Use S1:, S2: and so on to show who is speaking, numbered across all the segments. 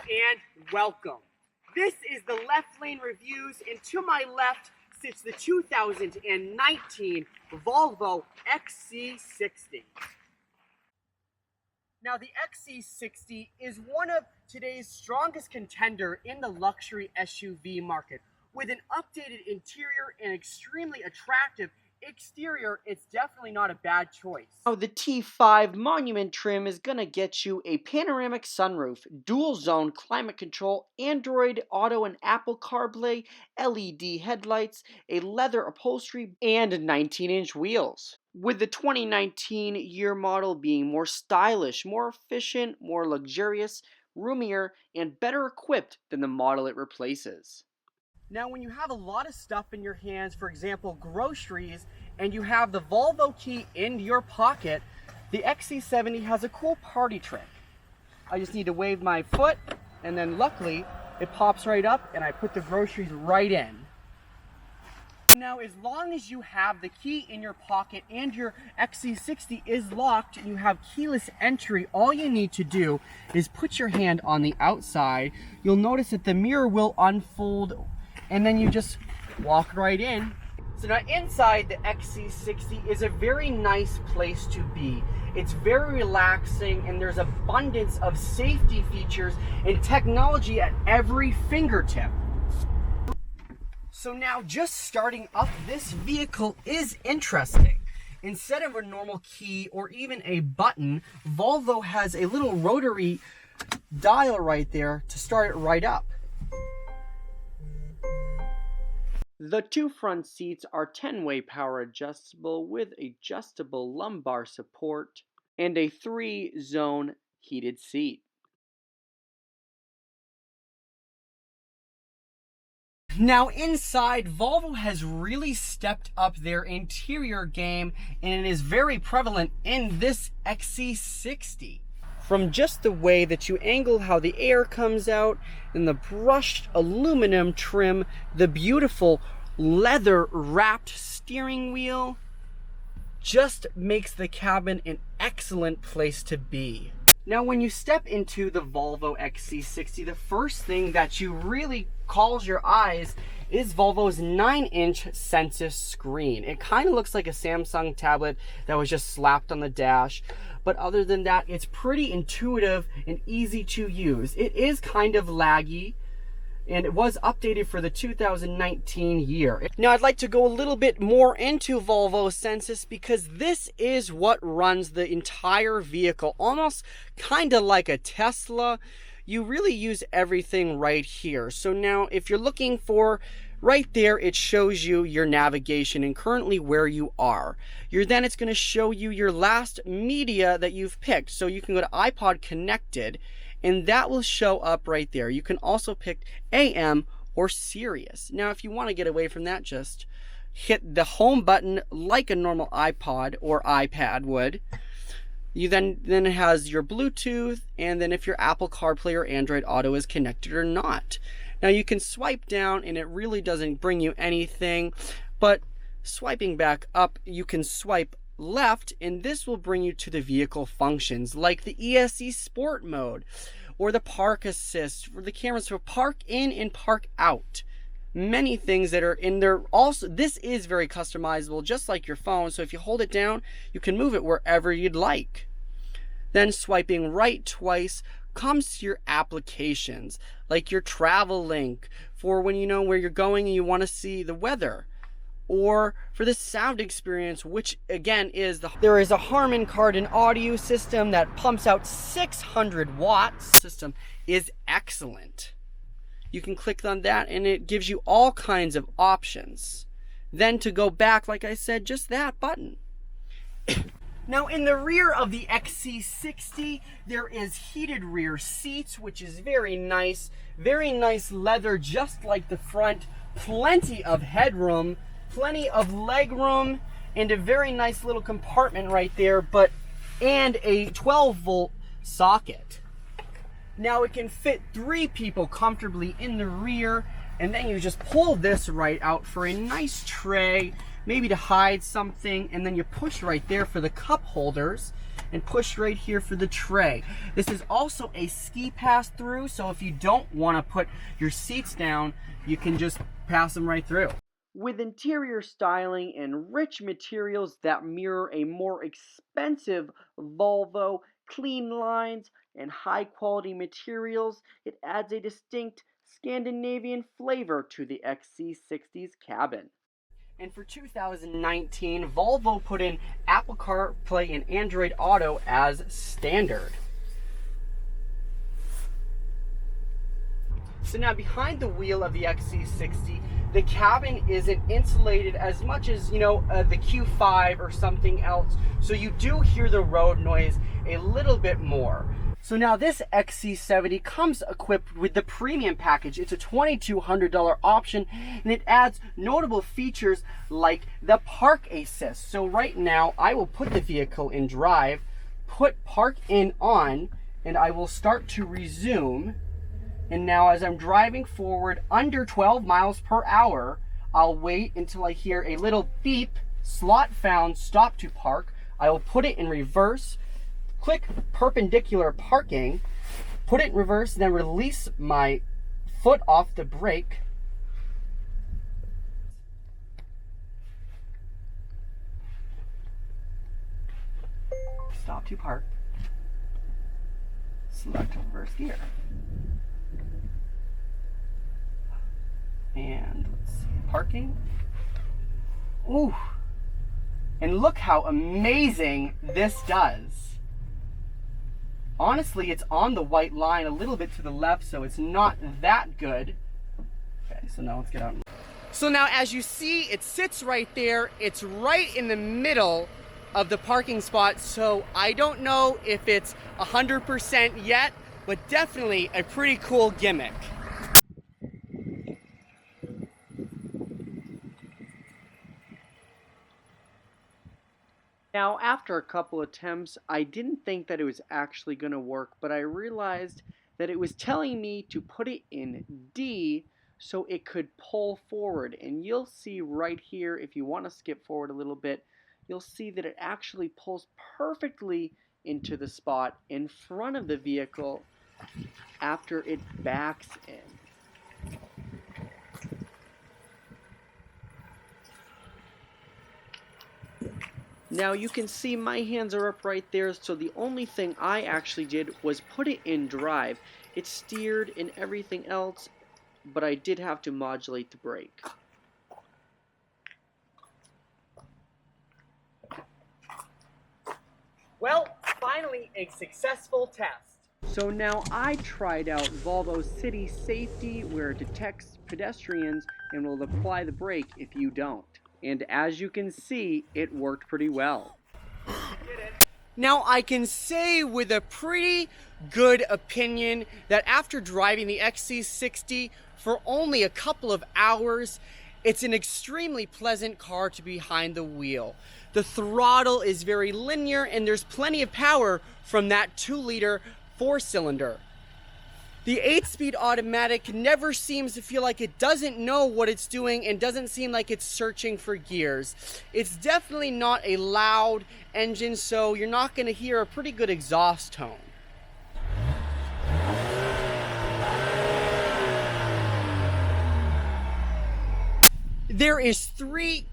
S1: and welcome. This is the Left Lane Reviews, and to my left sits the 2019 Volvo XC60. Now, the XC60 is one of today's strongest contender in the luxury SUV market. With an updated interior and extremely attractive exterior, it's definitely not a bad choice.
S2: Now, the T5 Monument trim is going to get you a panoramic sunroof, dual zone climate control, Android Auto and Apple CarPlay, LED headlights, a leather upholstery, and 19-inch wheels. With the 2019 year model being more stylish, more efficient, more luxurious, roomier, and better equipped than the model it replaces.
S1: Now, when you have a lot of stuff in your hands, for example, groceries, and you have the Volvo key in your pocket, the XC70 has a cool party trick. I just need to wave my foot, and then luckily, it pops right up, and I put the groceries right in. Now, as long as you have the key in your pocket and your XC60 is locked and you have keyless entry, all you need to do is put your hand on the outside. You'll notice that the mirror will unfold, and then you just walk right in. So now inside the XC60 is a very nice place to be. It's very relaxing, and there's abundance of safety features and technology at every fingertip. So now, just starting up this vehicle is interesting. Instead of a normal key or even a button, Volvo has a little rotary dial right there to start it right up.
S2: The two front seats are 10-way power adjustable with adjustable lumbar support and a 3-zone heated seat.
S1: Now inside, Volvo has really stepped up their interior game, and it is very prevalent in this XC60. From just the way that you angle how the air comes out, and the brushed aluminum trim, the beautiful leather wrapped steering wheel, just makes the cabin an excellent place to be. Now, when you step into the Volvo XC60, the first thing that you really calls your eyes is Volvo's 9-inch Sensus screen. It kind of looks like a Samsung tablet that was just slapped on the dash, but other than that, it's pretty intuitive and easy to use. It is kind of laggy, and it was updated for the 2019 year. Now, I'd like to go a little bit more into Volvo Sensus because this is what runs the entire vehicle, almost kind of like a Tesla. You really use everything right here. So now, if you're looking for right there, it shows you your navigation and currently where you are. Then it's going to show you your last media that you've picked. So you can go to iPod Connected, and that will show up right there. You can also pick AM or Sirius. Now, if you want to get away from that, just hit the home button like a normal iPod or iPad would. You then it has your Bluetooth, and then if your Apple CarPlay or Android Auto is connected or not. Now, you can swipe down, and it really doesn't bring you anything, but swiping back up, you can swipe left, and this will bring you to the vehicle functions like the ESC Sport mode or the park assist for the cameras for park in and park out. Many things that are in there. Also, this is very customizable, just like your phone. So if you hold it down, you can move it wherever you'd like. Then swiping right twice comes to your applications, like your travel link for when you know where you're going and you want to see the weather, or for the sound experience, which again is there is a Harman Kardon audio system that pumps out 600 watts. System is excellent. You can click on that and it gives you all kinds of options. Then to go back, like I said, just that button. Now, in the rear of the XC60, there is heated rear seats, which is very nice leather, just like the front. Plenty of headroom, plenty of leg room, and a very nice little compartment right there, and a 12-volt socket. Now, it can fit 3 people comfortably in the rear, and then you just pull this right out for a nice tray, maybe to hide something, and then you push right there for the cup holders. and push right here for the tray. This is also a ski pass through, so if you don't want to put your seats down, you can just pass them right through.
S2: With interior styling and rich materials that mirror a more expensive Volvo, clean lines, and high quality materials, it adds a distinct Scandinavian flavor to the XC60's cabin.
S1: And for 2019, Volvo put in Apple CarPlay and Android Auto as standard. So now behind the wheel of the XC60, the cabin isn't insulated as much as, the Q5 or something else. So you do hear the road noise a little bit more. So now this XC70 comes equipped with the premium package. It's a $2,200 option, and it adds notable features like the park assist. So right now I will put the vehicle in drive, put park in on, and I will start to resume. And now as I'm driving forward under 12 miles per hour, I'll wait until I hear a little beep, slot found, stop to park. I will put it in reverse, click perpendicular parking, put it in reverse, then release my foot off the brake. Stop to park. Select reverse gear. And let's see, parking. Ooh. And look how amazing this does. Honestly, it's on the white line a little bit to the left, so it's not that good. Okay, so now let's get out. So now as you see, it sits right there. It's right in the middle of the parking spot, so I don't know if it's 100% yet, but definitely a pretty cool gimmick.
S2: Now, after a couple attempts, I didn't think that it was actually going to work, but I realized that it was telling me to put it in D so it could pull forward. And you'll see right here, if you want to skip forward a little bit, you'll see that it actually pulls perfectly into the spot in front of the vehicle after it backs in. Now you can see my hands are up right there, so the only thing I actually did was put it in drive. It steered and everything else, but I did have to modulate the brake.
S1: Well, finally a successful test.
S2: So now I tried out Volvo City Safety, where it detects pedestrians and will apply the brake if you don't. And as you can see, it worked pretty well.
S1: Now I can say with a pretty good opinion that after driving the XC60 for only a couple of hours, it's an extremely pleasant car to be behind the wheel. The throttle is very linear and there's plenty of power from that 2-liter 4-cylinder. The 8-speed automatic never seems to feel like it doesn't know what it's doing and doesn't seem like it's searching for gears. It's definitely not a loud engine, so you're not going to hear a pretty good exhaust tone. There is three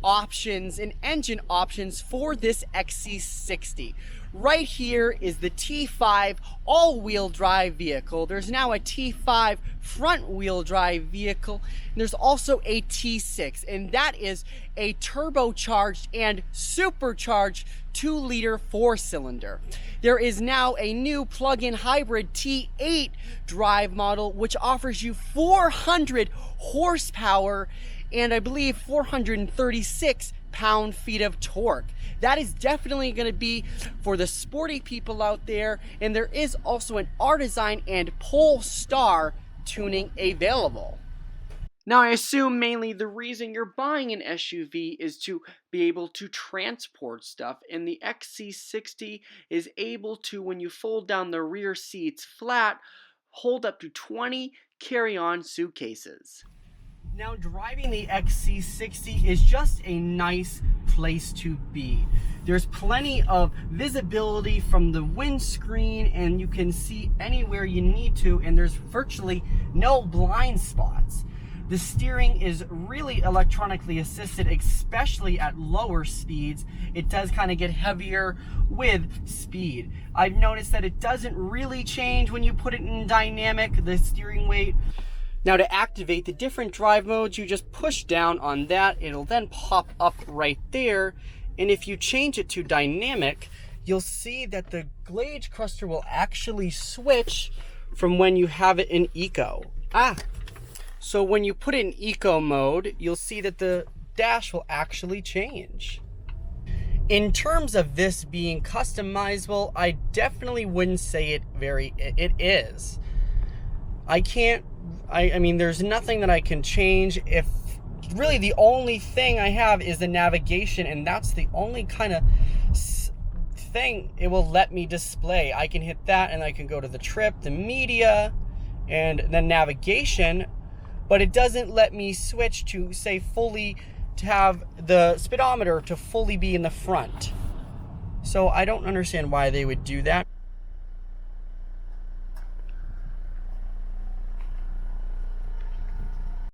S1: options and engine options for this XC60. Right here is the T5 all-wheel drive vehicle. There's now a T5 front-wheel drive vehicle. And there's also a T6, and that is a turbocharged and supercharged 2-liter 4-cylinder. There is now a new plug-in hybrid T8 drive model, which offers you 400 horsepower and I believe 436 pound-feet of torque. That is definitely going to be for the sporty people out there, and there is also an R-Design and Polestar tuning available.
S2: Now I assume mainly the reason you're buying an SUV is to be able to transport stuff, and the XC60 is able to, when you fold down the rear seats flat, hold up to 20 carry-on suitcases.
S1: Now, driving the XC60 is just a nice place to be. There's plenty of visibility from the windscreen, and you can see anywhere you need to, and there's virtually no blind spots. The steering is really electronically assisted, especially at lower speeds. It does kind of get heavier with speed. I've noticed that it doesn't really change when you put it in dynamic, the steering weight. Now, to activate the different drive modes, you just push down on that. It'll then pop up right there. And if you change it to dynamic, you'll see that the gauge cluster will actually switch from when you have it in eco. So when you put it in eco mode, you'll see that the dash will actually change. In terms of this being customizable, I definitely wouldn't say it is. I mean, there's nothing that I can change. If really the only thing I have is the navigation, and that's the only kind of thing it will let me display. I can hit that and I can go to the trip, the media, and the navigation, but it doesn't let me switch to, say, fully to have the speedometer to fully be in the front. So I don't understand why they would do that.